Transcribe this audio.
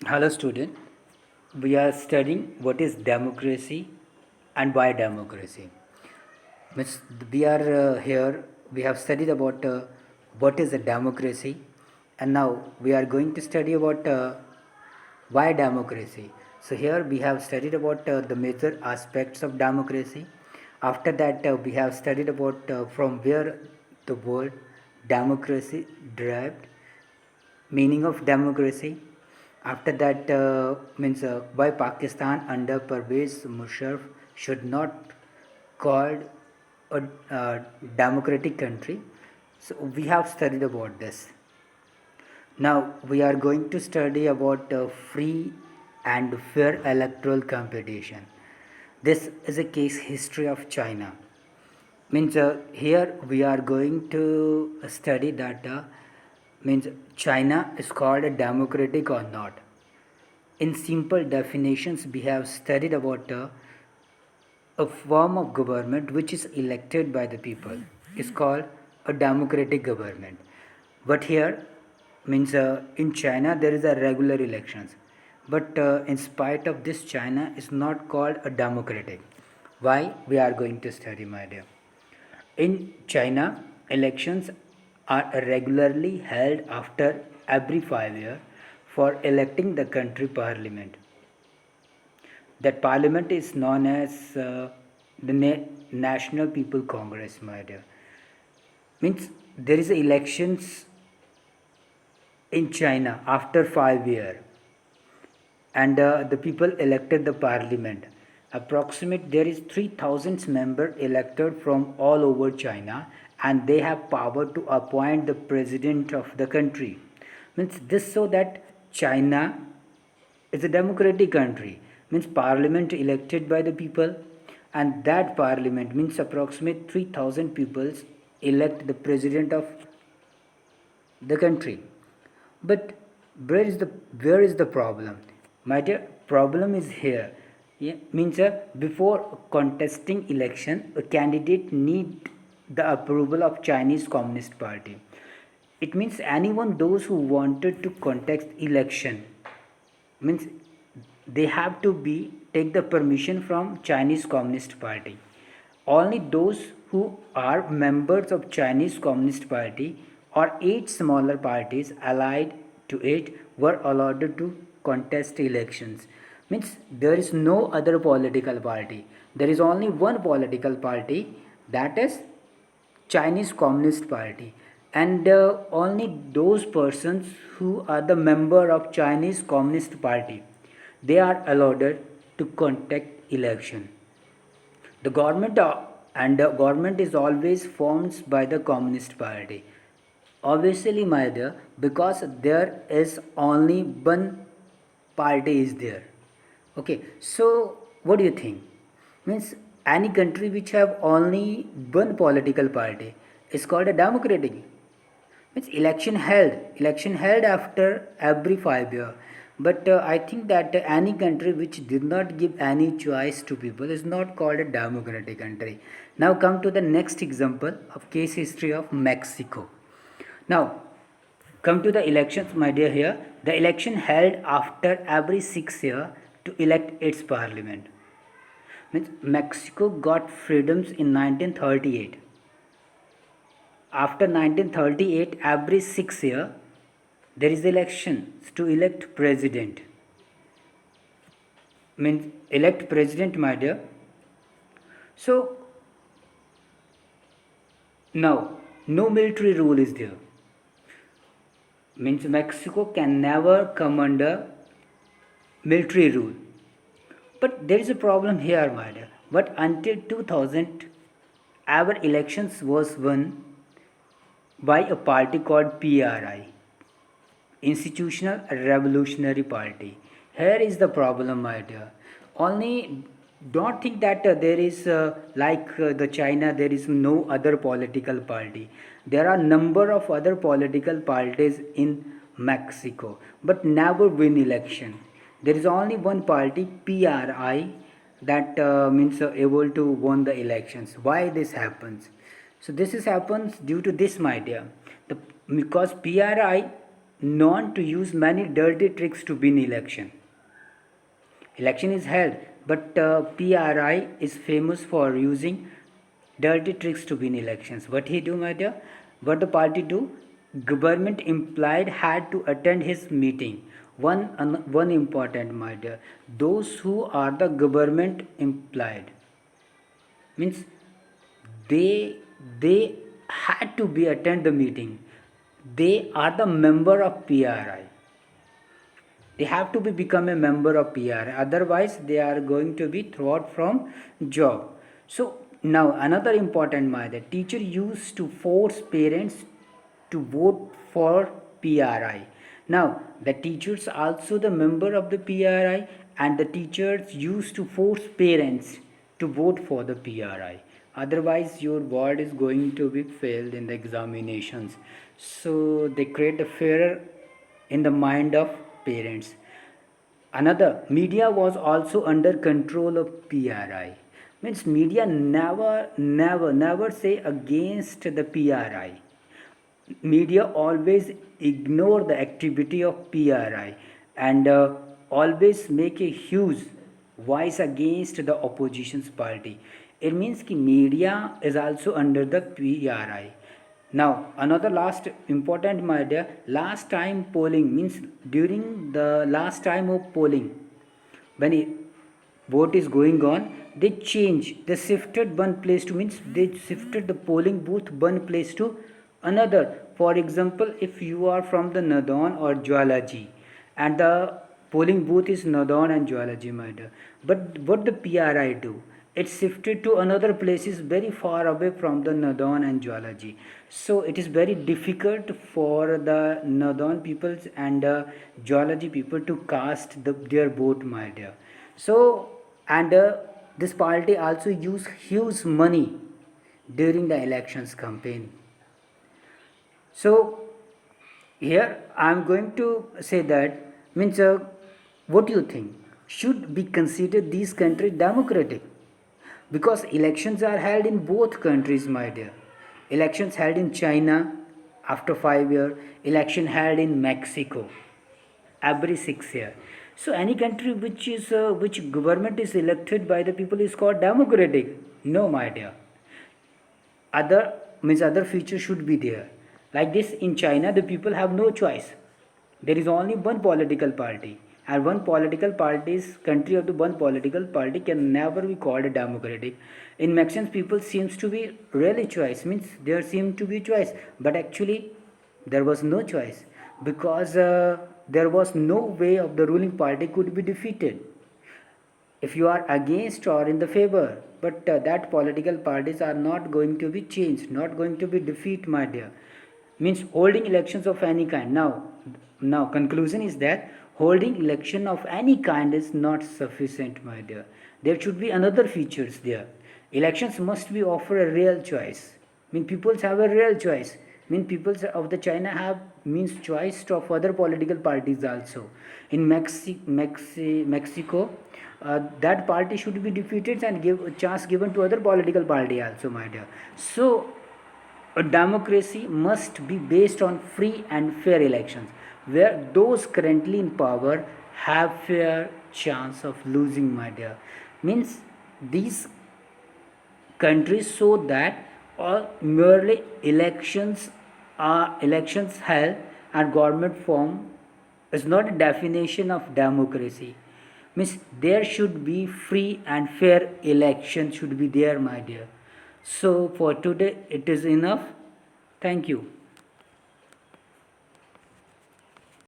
Hello student, we are studying what is democracy and why democracy. Means we are here, we have studied about what is a democracy, and now we are going to study about why democracy. So here we have studied about the major aspects of democracy. After that we have studied about from where the word democracy derived, meaning of democracy. After that means why Pakistan under Pervez Musharraf should not called a democratic country. So we have studied about this. Now we are going to study about free and fair electoral competition. This is a case history of China. Means here we are going to study that means China is called a democratic or not. In simple definitions, we have studied about a form of government which is elected by the people is called a democratic government. But here means in China there is a regular elections, but in spite of this China is not called a democratic. Why? We are going to study, my dear. In China, elections are regularly held after every 5 years for electing the country parliament. That parliament is known as the National People Congress, my dear. Means there is elections in China after 5 years, and the people elected the parliament. Approximate there is 3,000 members elected from all over China, and they have power to appoint the president of the country. Means this so that China is a democratic country. Means parliament elected by the people, and that parliament means approximate 3,000 people elect the president of the country. But where is the problem? My dear, problem is here. Yeah, means before contesting election, a candidate need the approval of Chinese Communist Party. It means anyone those who wanted to contest election means they have to be take the permission from Chinese Communist Party. Only those who are members of Chinese Communist Party or 8 smaller parties allied to it were allowed to contest elections. Means there is no other political party. There is only one political party, that is Chinese Communist Party, and only those persons who are the member of Chinese Communist Party, they are allowed to conduct election. The government and the government is always formed by the Communist Party. Obviously, my dear, because there is only one party is there. Okay, so what do you think? Means any country which have only one political party is called a democratic. Means election held after every 5 years. But I think that any country which did not give any choice to people is not called a democratic country. Now come to the next example of case history of Mexico. Now come to the elections, my dear. Here the election held after every 6 years to elect its parliament. Means Mexico got freedoms in 1938. After 1938, every 6 years there is elections to elect president. Means elect president, my dear. So now no military rule is there. Means Mexico can never come under military rule. But there is a problem here, my dear. But until 2000, our elections was won by a party called PRI, Institutional Revolutionary Party. Here is the problem, my dear. Only don't think that there is the China there is no other political party. There are number of other political parties in Mexico, but never win election. There is only one party, PRI, that means able to win the elections. Why this happens? So this is happens due to this, my dear. Because PRI known to use many dirty tricks to win election. Election is held, but PRI is famous for using dirty tricks to win elections. What he do, my dear? What the party do? Government implied had to attend his meeting. One important, my dear. Those who are the government implied means they had to be attend the meeting. They are the member of PRI. They have to be become a member of PRI, otherwise they are going to be thrown out from job. So now another important matter, teacher used to force parents to vote for PRI. Now the teachers also the member of the PRI, and the teachers used to force parents to vote for the PRI, otherwise your word is going to be failed in the examinations. So they create a fear in the mind of parents. Another, media was also under control of PRI. Means media never say against the PRI. Media always ignore the activity of PRI, and always make a huge voice against the opposition's party. It means that media is also under the PRI. Now, another last important matter, last time polling means during the last time of polling, when a vote is going on, they shifted one place to means they shifted the polling booth one place to another. For example, if you are from the Nadan or Jwalaji, and the polling booth is Nadan and Jwalaji matter, but what the PRI do? It shifted to another places very far away from the Nadan and Jwalaji. So it is very difficult for the Nadan peoples and Jwalaji people to cast their vote, my dear. So and this party also use huge money during the elections campaign. So here I am going to say that means what do you think? Should be considered these countries democratic? Because elections are held in both countries, my dear. Elections held in China after 5 years, election held in Mexico every 6 years. So any country which government is elected by the people is called democratic. No, my dear. Other features should be there. Like this in China, the people have no choice. There is only one political party, and one political party's country of the one political party can never be called a democratic. In Mexican people seems to be really choice, means there seemed to be choice, but actually there was no choice, because there was no way of the ruling party could be defeated if you are against or in the favor, but that political parties are not going to be changed, not going to be defeat, my dear. Means holding elections of any kind. Now conclusion is that holding election of any kind is not sufficient, my dear. There should be another features there. Elections must be offer a real choice. Peoples have a real choice. Peoples of the China have means choice of other political parties also. In Mexico, that party should be defeated and give a chance given to other political party also, my dear. So a democracy must be based on free and fair elections, where those currently in power have fair chance of losing, my dear. Means these countries so that all merely elections held and government form is not a definition of democracy. Means there should be free and fair election should be there, my dear. So for today it is enough. Thank you.